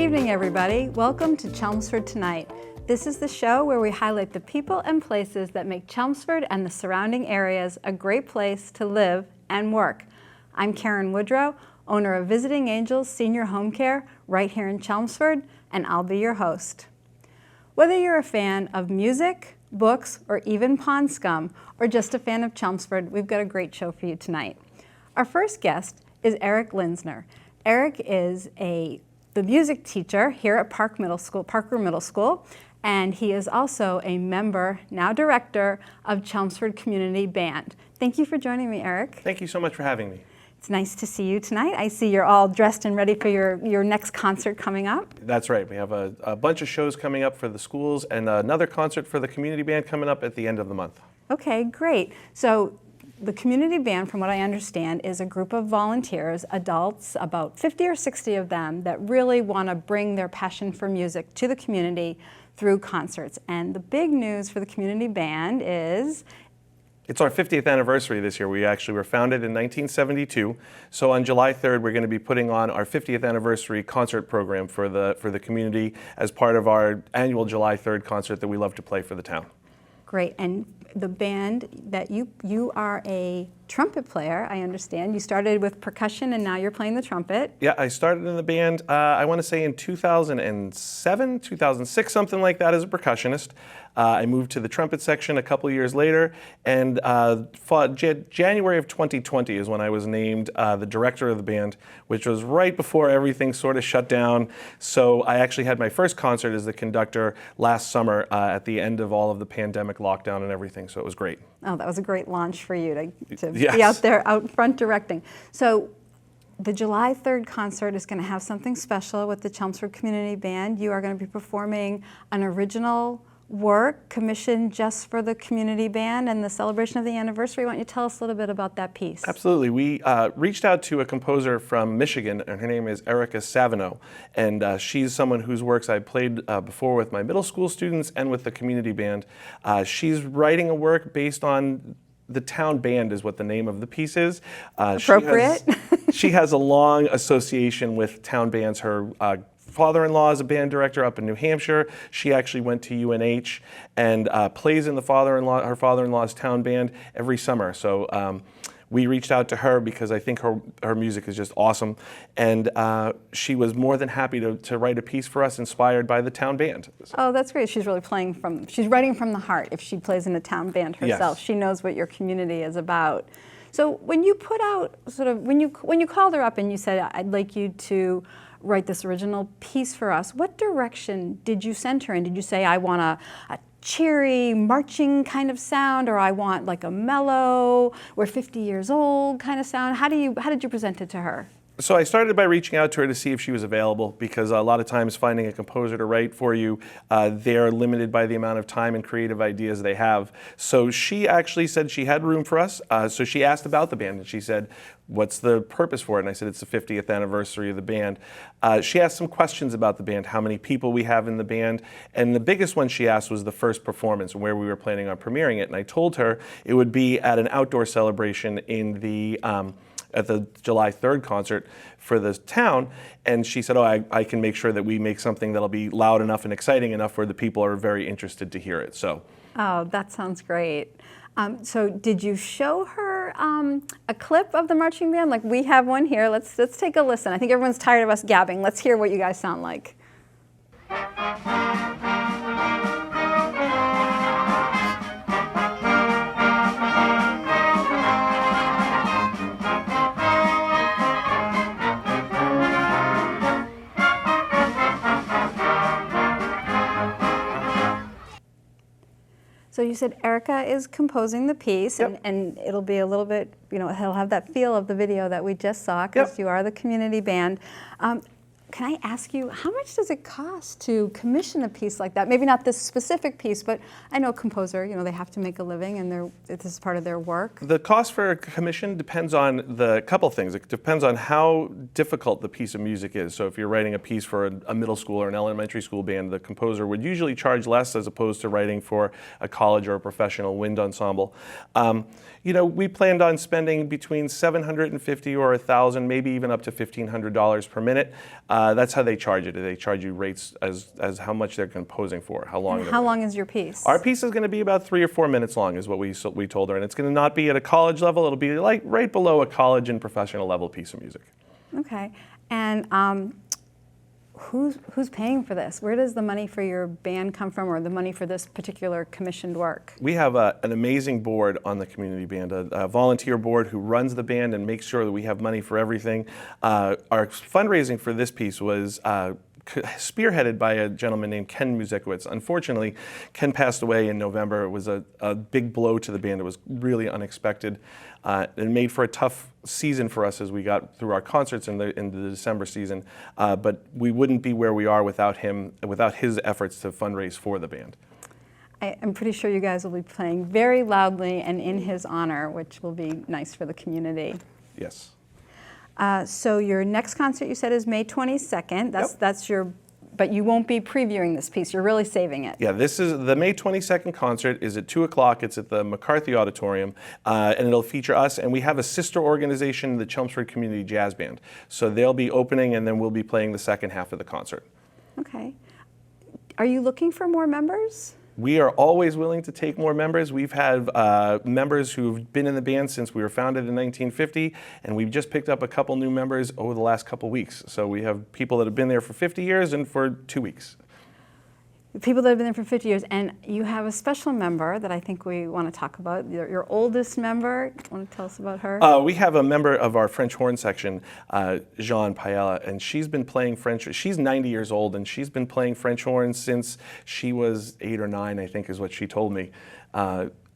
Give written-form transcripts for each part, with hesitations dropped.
evening, everybody. Welcome to Chelmsford Tonight. This is the show where we highlight the people and places that make Chelmsford and the surrounding areas a great place to live and work. I'm Karen Woodrow, owner of Visiting Angels Senior Home Care right here in Chelmsford, and I'll be your host. Whether you're a fan of music, books, or even pond scum, or just a fan of Chelmsford, we've got a great show for you tonight. Our first guest is Eric Linsner. Eric is the music teacher here at Parker Middle School, and he is also a member, now director, of Chelmsford Community Band. Thank you for joining me, Eric. Thank you so much for having me. It's nice to see you tonight. I see you're all dressed and ready for your next concert coming up. That's right. We have a bunch of shows coming up for the schools and another concert for the community band coming up at the end of the month. Okay, great. So the community band, from what I understand, is a group of volunteers, adults, about 50 or 60 of them, that really want to bring their passion for music to the community through concerts. And the big news for the community band is it's our 50th anniversary this year. We actually were founded in 1972. So on July 3rd, we're going to be putting on our 50th anniversary concert program for the community as part of our annual July 3rd concert that we love to play for the town. Great. And the band that you are a trumpet player, I understand. You started with percussion and now you're playing the trumpet. Yeah, I started in the band, I want to say in 2007, 2006, something like that, as a percussionist. I moved to the trumpet section a couple years later, and January of 2020 is when I was named the director of the band, which was right before everything sort of shut down. So I actually had my first concert as the conductor last summer at the end of all of the pandemic lockdown and everything, so it was great. Oh, that was a great launch for you to Yes. be out there, out front directing. So the July 3rd concert is going to have something special with the Chelmsford Community Band. You are going to be performing an original work commissioned just for the community band and the celebration of the anniversary. Why don't you tell us a little bit about that piece? Absolutely. We reached out to a composer from Michigan, and her name is Erica Savino, and she's someone whose works I played before with my middle school students and with the community band. She's writing a work based on the town band is what the name of the piece is. Appropriate. She has a long association with town bands. Her father-in-law is a band director up in New Hampshire. She actually went to UNH and plays in her father-in-law's town band every summer. So we reached out to her because I think her music is just awesome. And she was more than happy to write a piece for us inspired by the town band. Oh, that's great. She's really she's writing from the heart. If she plays in a town band herself, Yes. She knows what your community is about. So when you put out, when you called her up and you said, I'd like you to write this original piece for us, what direction did you send her in? Did you say, I want a cheery, marching kind of sound, or I want like a mellow, we're 50 years old kind of sound? How did you present it to her? So I started by reaching out to her to see if she was available, because a lot of times finding a composer to write for you, they're limited by the amount of time and creative ideas they have. So she actually said she had room for us. So she asked about the band, and she said, what's the purpose for it? And I said, it's the 50th anniversary of the band. She asked some questions about the band, how many people we have in the band. And the biggest one she asked was the first performance and where we were planning on premiering it. And I told her it would be at an outdoor celebration in at the July 3rd concert for the town, and she said, oh, I can make sure that we make something that'll be loud enough and exciting enough where the people are very interested to hear it. So, oh, that sounds great. So did you show her a clip of the marching band? Like, we have one here. Let's take a listen. I think everyone's tired of us gabbing. Let's hear what you guys sound like. So you said Erica is composing the piece, Yep. and it'll be a little bit, it'll have that feel of the video that we just saw, because Yep. you are the community band. Can I ask you, how much does it cost to commission a piece like that? Maybe not this specific piece, but I know a composer, they have to make a living, and this is part of their work. The cost for a commission depends on the couple things. It depends on how difficult the piece of music is. So if you're writing a piece for a middle school or an elementary school band, the composer would usually charge less as opposed to writing for a college or a professional wind ensemble. We planned on spending between $750 or $1,000, maybe even up to $1,500 per minute. That's how they charge it. They charge you rates as how much they're composing for, how long. And how long is your piece? Our piece is going to be about 3 or 4 minutes long, is what we told her, and it's going to not be at a college level. It'll be like right below a college and professional level piece of music. Okay, and who's paying for this? Where does the money for your band come from, or the money for this particular commissioned work? We have an amazing board on the community band, a volunteer board who runs the band and makes sure that we have money for everything. Our fundraising for this piece was spearheaded by a gentleman named Ken Musikowicz. Unfortunately, Ken passed away in November. It was a big blow to the band. It was really unexpected. It made for a tough season for us as we got through our concerts in the December season. But we wouldn't be where we are without him, without his efforts to fundraise for the band. I'm pretty sure you guys will be playing very loudly and in his honor, which will be nice for the community. Yes. So your next concert, you said, is May 22nd. Yep. That's your, but you won't be previewing this piece. You're really saving it. Yeah, this is the May 22nd concert is at 2 o'clock. It's at the McCarthy Auditorium, and it'll feature us. And we have a sister organization, the Chelmsford Community Jazz Band. So they'll be opening, and then we'll be playing the second half of the concert. Okay. Are you looking for more members? We are always willing to take more members. We've had members who've been in the band since we were founded in 1950, and we've just picked up a couple new members over the last couple weeks. So we have people that have been there for 50 years and for 2 weeks. People that have been there for 50 years, and you have a special member that I think we want to talk about, your oldest member. Want to tell us about her? We have a member of our French horn section, Jean Paella, and she's been playing French. She's 90 years old, and she's been playing French horn since she was 8 or 9, I think is what she told me.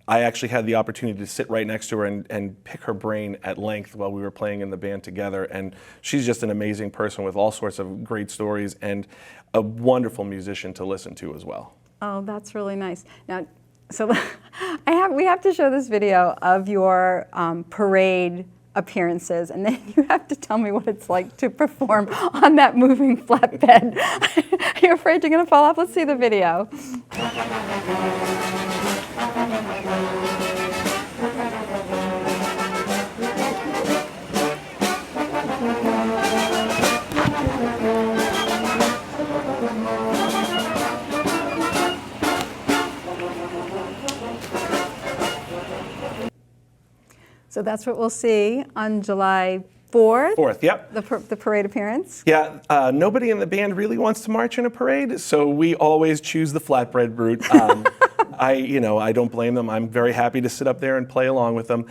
I actually had the opportunity to sit right next to her and pick her brain at length while we were playing in the band together. And she's just an amazing person with all sorts of great stories and a wonderful musician to listen to as well. Oh, that's really nice. Now, so we have to show this video of your parade appearances, and then you have to tell me what it's like to perform on that moving flatbed. You're afraid you're going to fall off? Let's see the video. So that's what we'll see on July 4th. 4th, yep. The parade appearance. Yeah, nobody in the band really wants to march in a parade, so we always choose the flatbread route. I don't blame them. I'm very happy to sit up there and play along with them.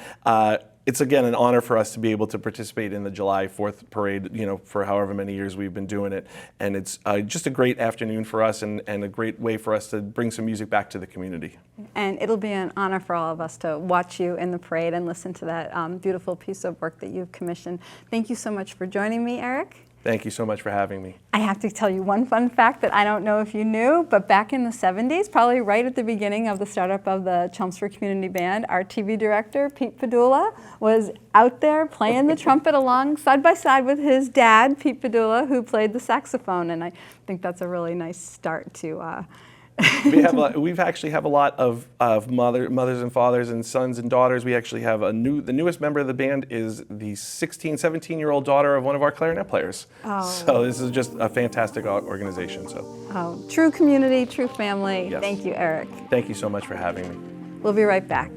It's again an honor for us to be able to participate in the July 4th parade, for however many years we've been doing it. And it's just a great afternoon for us and a great way for us to bring some music back to the community. And it'll be an honor for all of us to watch you in the parade and listen to that beautiful piece of work that you've commissioned. Thank you so much for joining me, Eric. Thank you so much for having me. I have to tell you one fun fact that I don't know if you knew, but back in the 70s, probably right at the beginning of the startup of the Chelmsford Community Band, our TV director, Pete Pedulla, was out there playing the trumpet along side by side with his dad, Pete Pedulla, who played the saxophone. And I think that's a really nice start to We've actually have a lot of mothers and fathers and sons and daughters. We actually have the newest member of the band is the 17-year-old daughter of one of our clarinet players. Oh. So this is just a fantastic organization. So. True community, true family. Yes. Thank you, Eric. Thank you so much for having me. We'll be right back.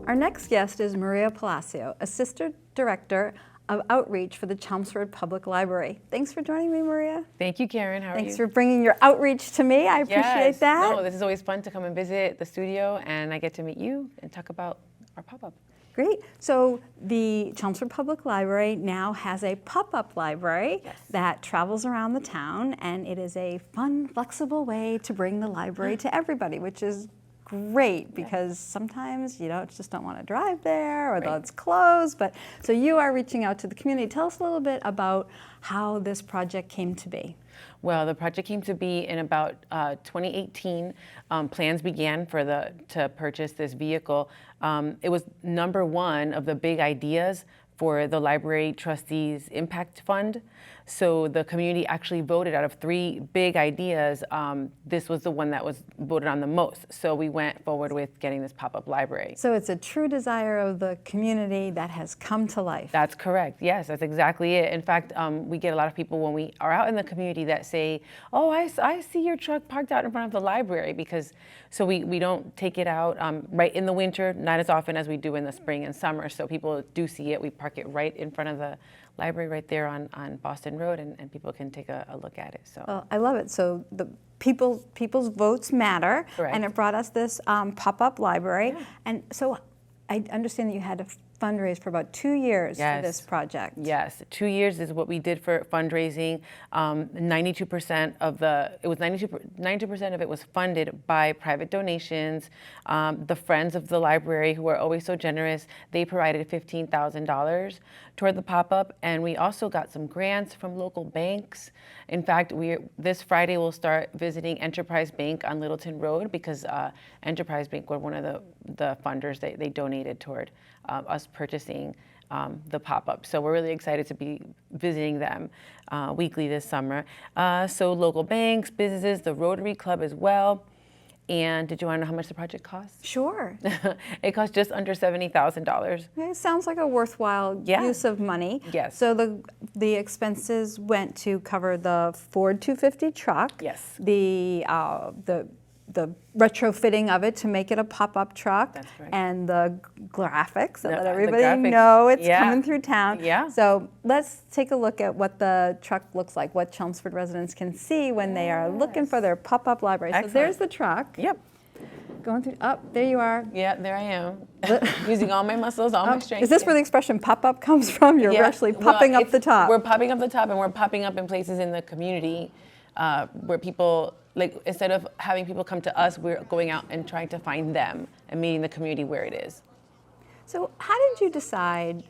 Our next guest is Maria Palacio, Assistant Director of Outreach for the Chelmsford Public Library. Thanks for joining me, Maria. Thank you, Karen. How are you? Thanks for bringing your outreach to me. I appreciate that. No, this is always fun to come and visit the studio, and I get to meet you and talk about our pop-up. Great. So the Chelmsford Public Library now has a pop-up library that travels around the town, and it is a fun, flexible way to bring the library to everybody, which is great because sometimes you just don't want to drive there or though it's closed. But so you are reaching out to the community. Tell us a little bit about how this project came to be. Well, the project came to be in about 2018. Plans began to purchase this vehicle. It was number one of the big ideas for the library trustees impact fund. So the community actually voted out of 3 big ideas. This was the one that was voted on the most. So we went forward with getting this pop-up library. So it's a true desire of the community that has come to life. That's correct. Yes, that's exactly it. In fact, we get a lot of people when we are out in the community that say, oh, I see your truck parked out in front of the library, because so we don't take it out right in the winter, not as often as we do in the spring and summer. So people do see it. We park it right in front of the library right there on Boston Road, and people can take a look at it. So Well, I love it. So the people's votes matter. Correct. And it brought us this pop-up library. Yeah. And so I understand that you had to fundraise for about 2 years for this project. Yes, 2 years is what we did for fundraising. 92% of it was funded by private donations. The Friends of the Library, who are always so generous, they provided $15,000 toward the pop-up, and we also got some grants from local banks. In fact, this Friday we'll start visiting Enterprise Bank on Littleton Road, because Enterprise Bank were one of the funders that they donated toward us purchasing the pop-up. So we're really excited to be visiting them weekly this summer. So local banks, businesses, the Rotary Club as well. And did you want to know how much the project costs? Sure. It costs just under $70,000. Okay, sounds like a worthwhile use of money. Yes. So the expenses went to cover the Ford 250 truck. Yes. The retrofitting of it to make it a pop-up truck. That's right. And the graphics, so that The everybody graphics. know it's Yeah. coming through town. Yeah. So let's take a look at what the truck looks like, what Chelmsford residents can see when they are looking for their pop-up library. Excellent. So there's the truck. Yep. Going through, there you are. Yeah, there I am. Using all my muscles, all my strength. Is this where the expression pop-up comes from? You're actually popping up the top. We're popping up the top, and we're popping up in places in the community where people, like, instead of having people come to us, we're going out and trying to find them and meeting the community where it is. So how did you decide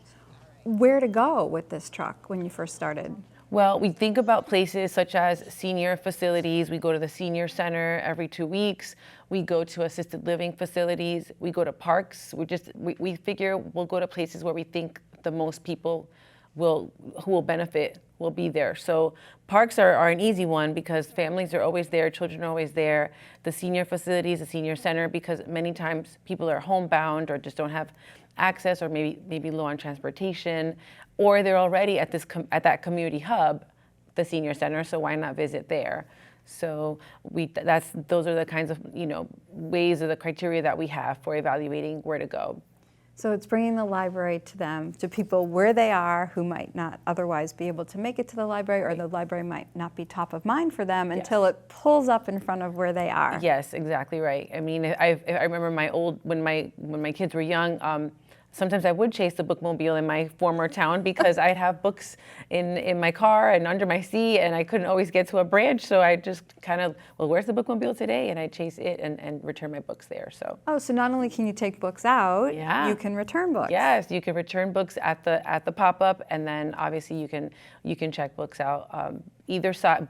where to go with this truck when you first started? Well, we think about places such as senior facilities. We go to the senior center every 2 weeks. We go to assisted living facilities. We go to parks. We figure we'll go to places where we think the most people who will benefit will be there. So parks are an easy one, because families are always there, children are always there. The senior facilities, the senior center, because many times people are homebound or just don't have access, or maybe low on transportation, or they're already at that community hub, the senior center. So why not visit there? So those are the kinds of ways, or the criteria that we have for evaluating where to go. So it's bringing the library to them, to people where they are who might not otherwise be able to make it to the library, or the library might not be top of mind for them until it pulls up in front of where they are. Yes, exactly right. I mean, I remember when my kids were young, sometimes I would chase the bookmobile in my former town, because I'd have books in my car and under my seat, and I couldn't always get to a branch. So I just kind of, where's the bookmobile today? And I chase it and return my books there. So. Oh, so not only can you take books out, you can return books. Yes, you can return books at the pop-up, and then obviously you can check books out. Either side,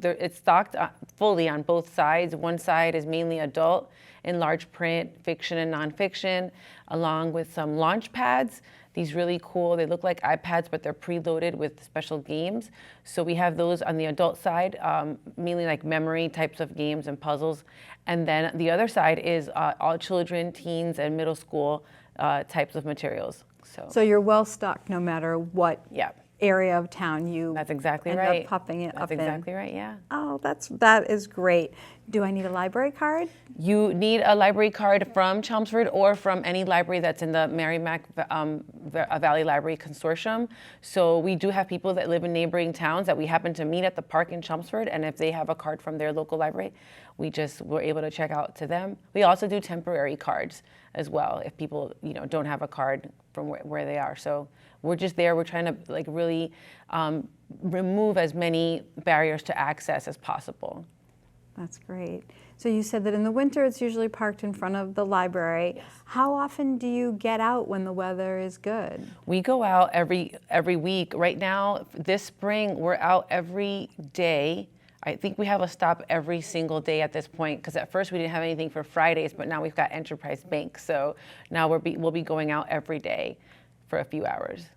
it's stocked fully on both sides. One side is mainly adult in large print, fiction and nonfiction, along with some launch pads. These really cool, they look like iPads, but they're preloaded with special games. So we have those on the adult side, mainly like memory types of games and puzzles. And then the other side is all children, teens, and middle school types of materials. So you're well stocked no matter what yeah. area of town you That's exactly end right. up popping it up in. That's exactly right, yeah. Oh, that is great. Do I need a library card? You need a library card from Chelmsford or from any library that's in the Merrimack Valley Library Consortium. So we do have people that live in neighboring towns that we happen to meet at the park in Chelmsford, and if they have a card from their local library, we're able to check out to them. We also do temporary cards as well if people don't have a card from where they are. So we're just there. We're trying to really remove as many barriers to access as possible. That's great. So you said that in the winter it's usually parked in front of the library. Yes. How often do you get out when the weather is good? We go out every week. Right now, this spring, we're out every day. I think we have a stop every single day at this point, because at first we didn't have anything for Fridays, but now we've got Enterprise Bank. So now we'll be going out every day for a few hours.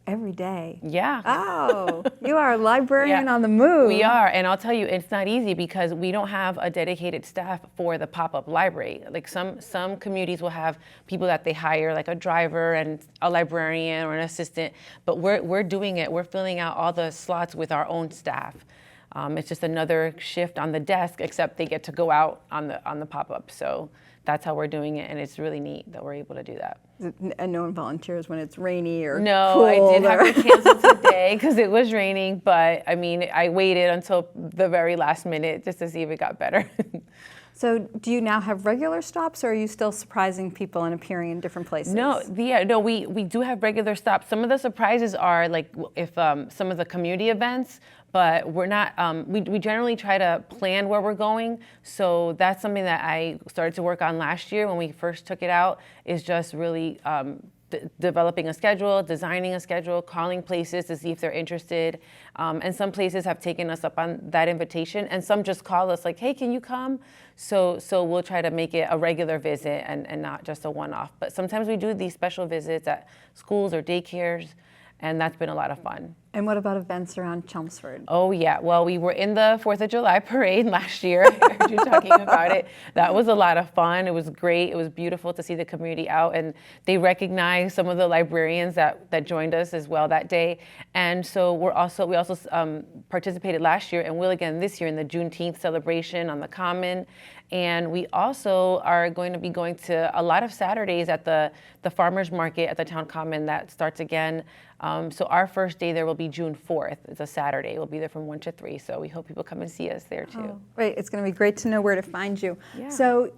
every day. Yeah. Oh, you are a librarian Yeah. on the move. We are, and I'll tell you, it's not easy because we don't have a dedicated staff for the pop-up library. Like some communities will have people that they hire, like a driver and a librarian or an assistant, but we're doing it. We're filling out all the slots with our own staff. It's just another shift on the desk, except they get to go out on the pop-up. So that's how we're doing it, and it's really neat that we're able to do that. And no one volunteers when it's rainy or No, cold. I did have to cancel today because it was raining, but I mean, I waited until the very last minute just to see if it got better. So do you now have regular stops, or are you still surprising people and appearing in different places? No, we do have regular stops. Some of the surprises are like if some of the community events, but we're not, we generally try to plan where we're going. So that's something that I started to work on last year when we first took it out, is just really developing a schedule, designing a schedule, calling places to see if they're interested. And some places have taken us up on that invitation, and some just call us like, hey, can you come? So we'll try to make it a regular visit and not just a one-off. But sometimes we do these special visits at schools or daycares, and that's been a lot of fun. And what about events around Chelmsford? Oh yeah, well, we were in the 4th of July parade last year. I heard you talking about it. That was a lot of fun. It was great. It was beautiful to see the community out, and they recognized some of the librarians that joined us as well that day. And so we also participated last year and will again this year in the Juneteenth celebration on the Common. And we also are going to be going to a lot of Saturdays at the farmers market at the town common that starts again. So our first day there will be June 4th. It's a Saturday. We'll be there from 1 to 3. So we hope people come and see us there too. Oh, right, it's going to be great to know where to find you. Yeah. So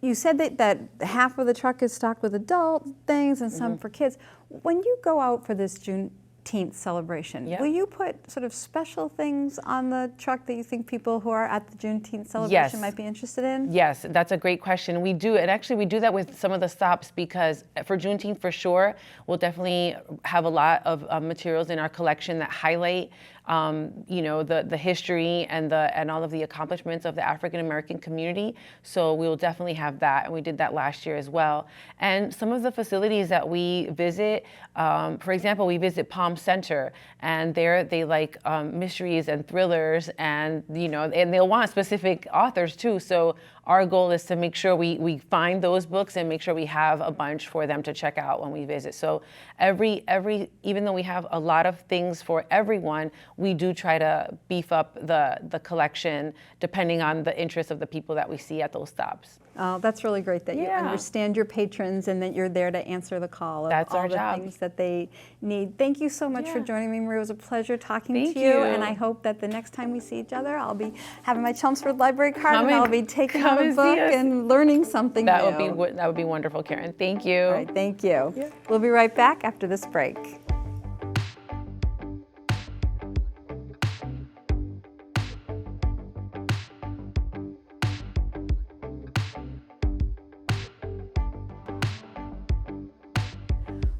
you said that half of the truck is stocked with adult things and some for kids. When you go out for this Juneteenth celebration, Yep. will you put sort of special things on the truck that you think people who are at the Juneteenth celebration Yes. might be interested in? Yes, that's a great question. We do, and actually we do that with some of the stops because for Juneteenth for sure, we'll definitely have a lot of materials in our collection that highlight the history and all of the accomplishments of the African American community. So we'll definitely have that, and we did that last year as well. And some of the facilities that we visit, for example, we visit Palm Center, and there they like mysteries and thrillers, and and they'll want specific authors too. So our goal is to make sure we find those books and make sure we have a bunch for them to check out when we visit. So even though we have a lot of things for everyone, we do try to beef up the collection depending on the interests of the people that we see at those stops. Oh, that's really great that you Yeah. understand your patrons and that you're there to answer the call of That's all our the job. things that they need. Thank you so much for Yeah. joining me, Maria. It was a pleasure talking Thank to you. you. And I hope that the next time we see each other, I'll be having my Chelmsford Library card Come and I'll and- be taking come out a and see book us. and learning something That new. would be wonderful, Karen. Thank you. All right, thank you. We'll be right back after this break.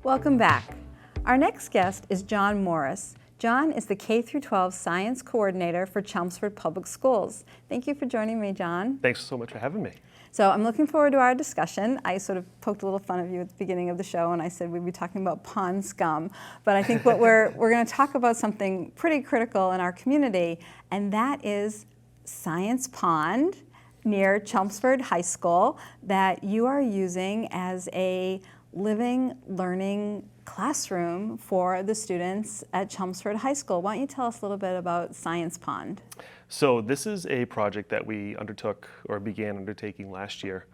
Welcome back. Our next guest is Jon Morris. Jon is the K-12 Science Coordinator for Chelmsford Public Schools. Thank you for joining me, Jon. Thanks so much for having me. So I'm looking forward to our discussion. I sort of poked a little fun of you at the beginning of the show, and I said we'd be talking about pond scum. But I think what we're going to talk about something pretty critical in our community, and that is Science Pond near Chelmsford High School that you are using as a living, learning classroom for the students at Chelmsford High School. Why don't you tell us a little bit about Science Pond? So this is a project that we undertook or began undertaking last year.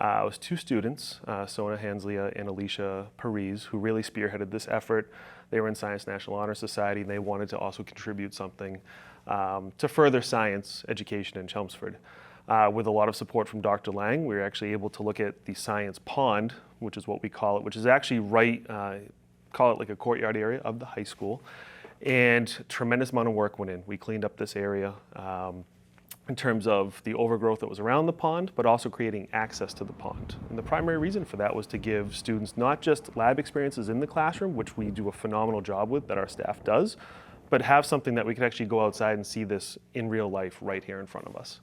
It was 2 students, Sona Hanslia and Alicia Pariseau, who really spearheaded this effort. They were in Science National Honor Society, and they wanted to also contribute something to further science education in Chelmsford. With a lot of support from Dr. Lang, we were actually able to look at the Science Pond, which is what we call it, which is actually call it like a courtyard area of the high school. And a tremendous amount of work went in. We cleaned up this area in terms of the overgrowth that was around the pond, but also creating access to the pond. And the primary reason for that was to give students not just lab experiences in the classroom, which we do a phenomenal job with, that our staff does, but have something that we could actually go outside and see this in real life right here in front of us.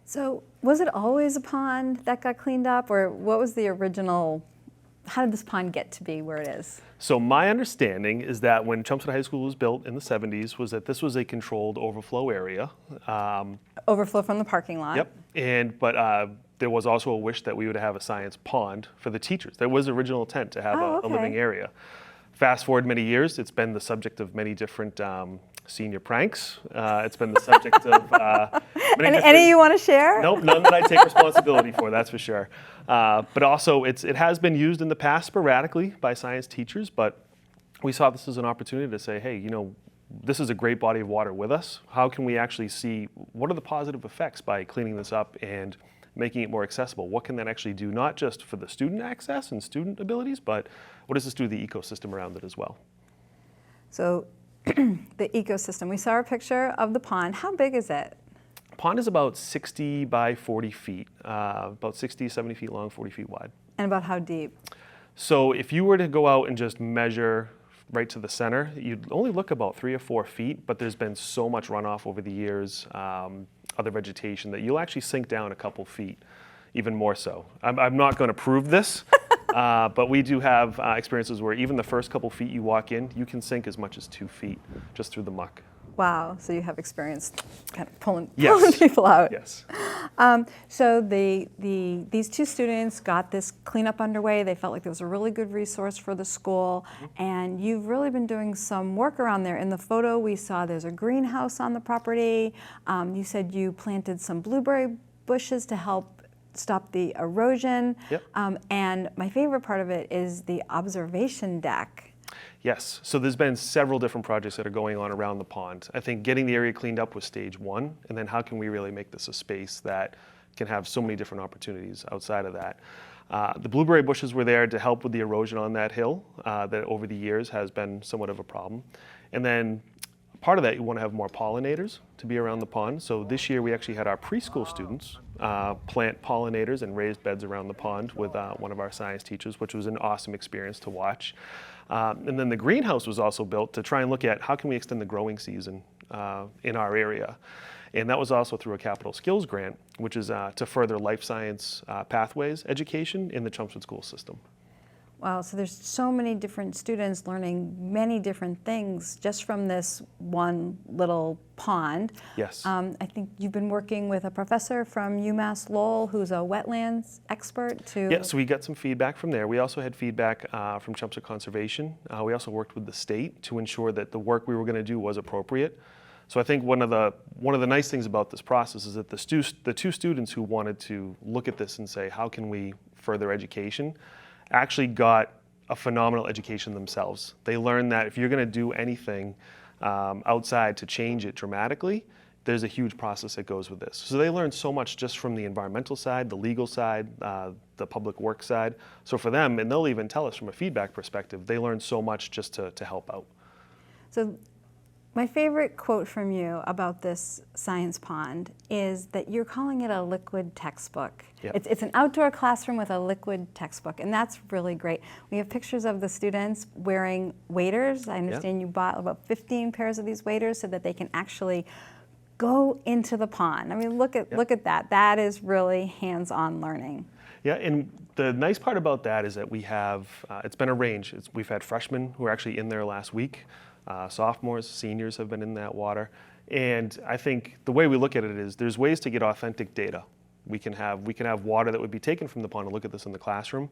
So was it always a pond that got cleaned up, or what was the original how did this pond get to be where it is? So my understanding is that when Chelmsford High School was built in the 70s, was that this was a controlled overflow area. Overflow from the parking lot. Yep. But there was also a wish that we would have a science pond for the teachers. There was original intent to have a living area. Fast forward many years, it's been the subject of many different senior pranks. It's been the subject of Any you want to share? Nope, none that I take responsibility for, that's for sure. But also, it has been used in the past sporadically by science teachers, but we saw this as an opportunity to say, hey, this is a great body of water with us. How can we actually see what are the positive effects by cleaning this up and making it more accessible? What can that actually do, not just for the student access and student abilities, but what does this do to the ecosystem around it as well? So the ecosystem, we saw a picture of the pond. How big is it? The pond is about 60 by 40 feet, about 60, 70 feet long, 40 feet wide. And about how deep? So if you were to go out and just measure right to the center, you'd only look about 3 or 4 feet, but there's been so much runoff over the years, other vegetation, that you'll actually sink down a couple feet, even more so. I'm not going to prove this, but we do have experiences where even the first couple feet you walk in, you can sink as much as 2 feet just through the muck. Wow, so you have experience kind of pulling Yes. people out. Yes. So these two students got this cleanup underway. They felt like there was a really good resource for the school, and you've really been doing some work around there. In the photo we saw there's a greenhouse on the property. You said you planted some blueberry bushes to help stop the erosion. Yep. And my favorite part of it is the observation deck. Yes, so there's been several different projects that are going on around the pond. I think getting the area cleaned up was stage one, and then how can we really make this a space that can have so many different opportunities outside of that. The blueberry bushes were there to help with the erosion on that hill that over the years has been somewhat of a problem. And then part of that, you want to have more pollinators to be around the pond. So this year we actually had our preschool students plant pollinators and raised beds around the pond with one of our science teachers, which was an awesome experience to watch. And then the greenhouse was also built to try and look at how can we extend the growing season in our area. And that was also through a capital skills grant, which is to further life science pathways education in the Chelmsford school system. Wow, so there's so many different students learning many different things just from this one little pond. Yes. I think you've been working with a professor from UMass Lowell who's a wetlands expert to... Yeah, so we got some feedback from there. We also had feedback from Chelmsford Conservation. We also worked with the state to ensure that the work we were going to do was appropriate. So I think one of the nice things about this process is that the two students who wanted to look at this and say, how can we further education, actually got a phenomenal education themselves. They learned that if you're going to do anything outside to change it dramatically, there's a huge process that goes with this. So they learned so much just from the environmental side, the legal side, the public work side. So for them, and they'll even tell us from a feedback perspective, they learned so much just to help out. So my favorite quote from you about this science pond is that you're calling it a liquid textbook. Yep. It's an outdoor classroom with a liquid textbook, and that's really great. We have pictures of the students wearing waders. I understand you bought about 15 pairs of these waders so that they can actually go into the pond. I mean, look at that. That is really hands-on learning. Yeah, and the nice part about that is that we have, it's been a range. We've had freshmen who are actually in there last week. Sophomores, seniors have been in that water. And I think the way we look at it is there's ways to get authentic data. We can have water that would be taken from the pond and look at this in the classroom.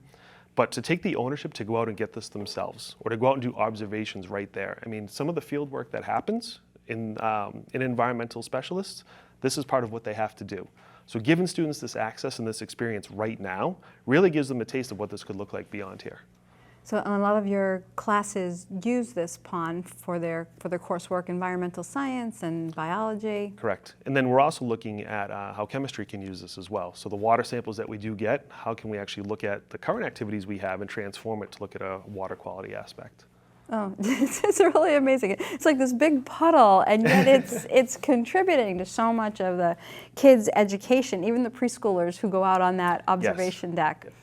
But to take the ownership to go out and get this themselves, or to go out and do observations right there. I mean, some of the field work that happens in environmental specialists, this is part of what they have to do. So giving students this access and this experience right now really gives them a taste of what this could look like beyond here. So a lot of your classes use this pond for their coursework, environmental science and biology. Correct. And then we're also looking at how chemistry can use this as well. So the water samples that we do get, how can we actually look at the current activities we have and transform it to look at a water quality aspect? Oh, it's really amazing. It's like this big puddle, and yet it's contributing to so much of the kids' education, even the preschoolers who go out on that observation deck. Yes.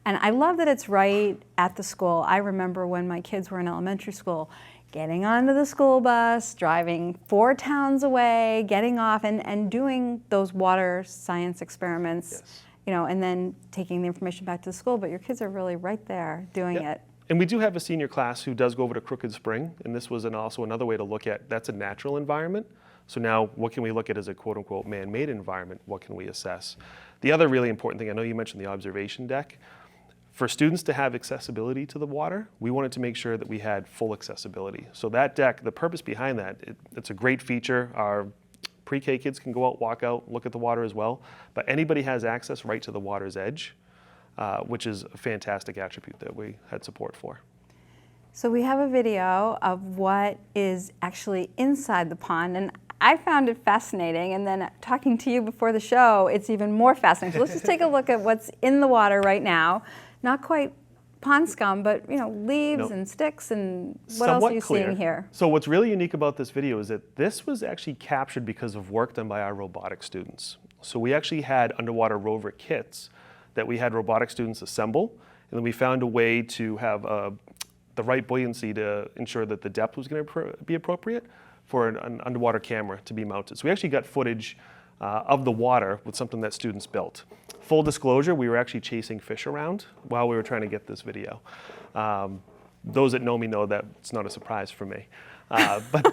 And I love that it's right at the school. I remember when my kids were in elementary school, getting onto the school bus, driving 4 towns away, getting off and doing those water science experiments, and then taking the information back to the school, but your kids are really right there doing it. And we do have a senior class who does go over to Crooked Spring, and this was also another way to look at, that's a natural environment. So now what can we look at as a quote unquote man-made environment? What can we assess? The other really important thing, I know you mentioned the observation deck. For students to have accessibility to the water, we wanted to make sure that we had full accessibility. So that deck, the purpose behind that, it's a great feature. Our pre-K kids can go out, walk out, look at the water as well, but anybody has access right to the water's edge, which is a fantastic attribute that we had support for. So we have a video of what is actually inside the pond, and I found it fascinating, and then talking to you before the show, it's even more fascinating. So let's just take a look at what's in the water right now. Not quite pond scum, but leaves and sticks, and what else are you seeing here? So what's really unique about this video is that this was actually captured because of work done by our robotic students. So we actually had underwater rover kits that we had robotic students assemble, and then we found a way to have the right buoyancy to ensure that the depth was going to be appropriate for an underwater camera to be mounted. So we actually got footage of the water with something that students built. Full disclosure, we were actually chasing fish around while we were trying to get this video. Those that know me know that it's not a surprise for me. But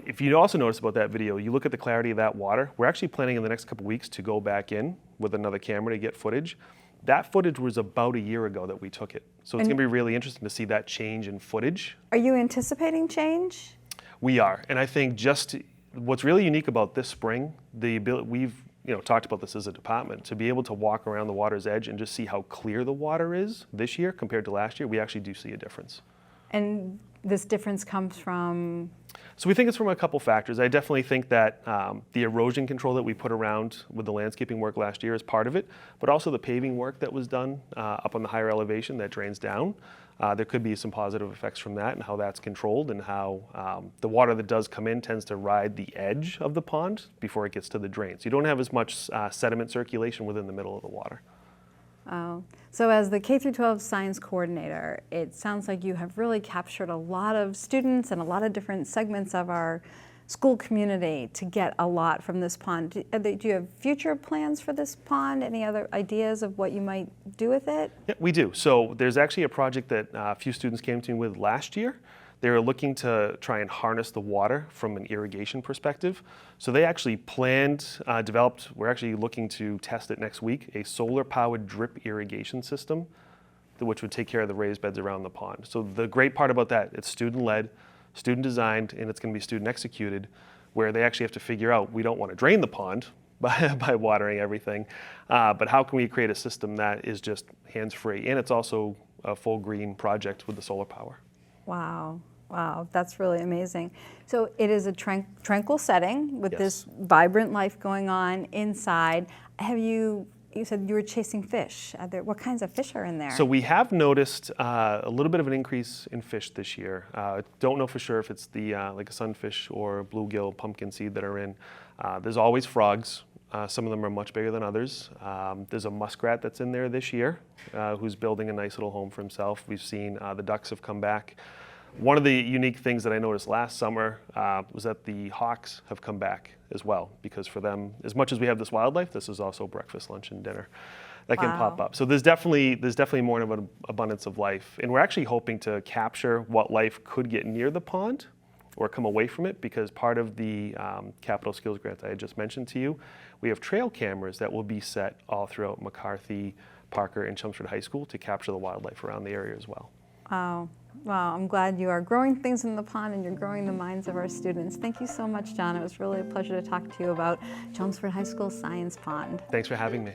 if you also notice about that video, you look at the clarity of that water. We're actually planning in the next couple weeks to go back in with another camera to get footage. That footage was about a year ago that we took it. So it's going to be really interesting to see that change in footage. Are you anticipating change? We are, and I think just what's really unique about this spring, the ability, we've talked about this as a department, to be able to walk around the water's edge and just see how clear the water is this year compared to last year, we actually do see a difference. And this difference comes from? So we think it's from a couple factors. I definitely think that the erosion control that we put around with the landscaping work last year is part of it, but also the paving work that was done up on the higher elevation that drains down. There could be some positive effects from that and how that's controlled, and how the water that does come in tends to ride the edge of the pond before it gets to the drain. So you don't have as much sediment circulation within the middle of the water. Oh. So as the K-12 science coordinator, it sounds like you have really captured a lot of students and a lot of different segments of our school community to get a lot from this pond. Do you have future plans for this pond? Any other ideas of what you might do with it? Yeah, we do. So there's actually a project that a few students came to me with last year. They were looking to try and harness the water from an irrigation perspective. So they actually developed, we're actually looking to test it next week, a solar-powered drip irrigation system which would take care of the raised beds around the pond. So the great part about that, it's student-led, student-designed, and it's going to be student-executed, where they actually have to figure out, we don't want to drain the pond by watering everything, but how can we create a system that is just hands-free? And it's also a full green project with the solar power. Wow. Wow, that's really amazing. So it is a tranquil setting with Yes. this vibrant life going on inside. You said you were chasing fish. What kinds of fish are in there? So we have noticed a little bit of an increase in fish this year. Don't know for sure if it's the like a sunfish or bluegill, pumpkin seed that are in. There's always frogs. Some of them are much bigger than others. There's a muskrat that's in there this year who's building a nice little home for himself. We've seen the ducks have come back. One of the unique things that I noticed last summer was that the hawks have come back as well, because for them, as much as we have this wildlife, this is also breakfast, lunch, and dinner that can pop up. So there's definitely more of an abundance of life, and we're actually hoping to capture what life could get near the pond or come away from it, because part of the capital skills grant I had just mentioned to you, we have trail cameras that will be set all throughout McCarthy, Parker, and Chelmsford High School to capture the wildlife around the area as well. Wow. Wow, I'm glad you are growing things in the pond and you're growing the minds of our students. Thank you so much, John. It was really a pleasure to talk to you about Chelmsford High School Science Pond. Thanks for having me.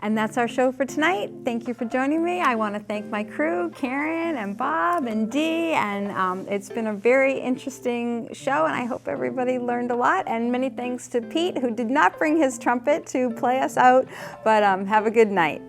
And that's our show for tonight. Thank you for joining me. I want to thank my crew, Karen and Bob and Dee, and it's been a very interesting show, and I hope everybody learned a lot. And many thanks to Pete, who did not bring his trumpet to play us out, but have a good night.